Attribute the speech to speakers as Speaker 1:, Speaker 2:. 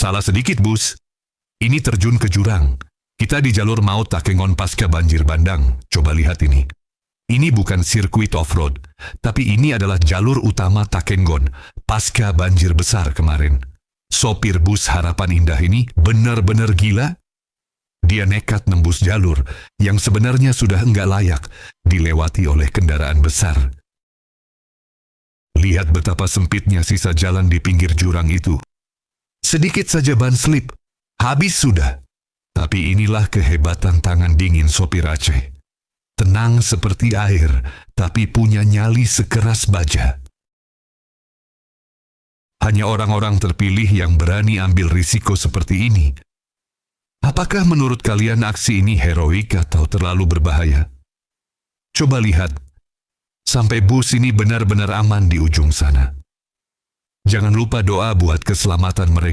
Speaker 1: Salah sedikit, Bus. Ini terjun ke jurang. Kita di jalur maut Takengon pasca banjir bandang. Coba lihat ini. Ini bukan sirkuit off-road, tapi ini adalah jalur utama Takengon pasca banjir besar kemarin. Sopir bus Harapan Indah ini benar-benar gila. Dia nekat nembus jalur yang sebenarnya sudah enggak layak dilewati oleh kendaraan besar. Lihat betapa sempitnya sisa jalan di pinggir jurang itu. Sedikit saja ban slip, habis sudah. Tapi inilah kehebatan tangan dingin sopir Aceh. Tenang seperti air, tapi punya nyali sekeras baja. Hanya orang-orang terpilih yang berani ambil risiko seperti ini. Apakah menurut kalian aksi ini heroik atau terlalu berbahaya? Coba lihat, sampai bus ini benar-benar aman di ujung sana. Jangan lupa doa buat keselamatan mereka.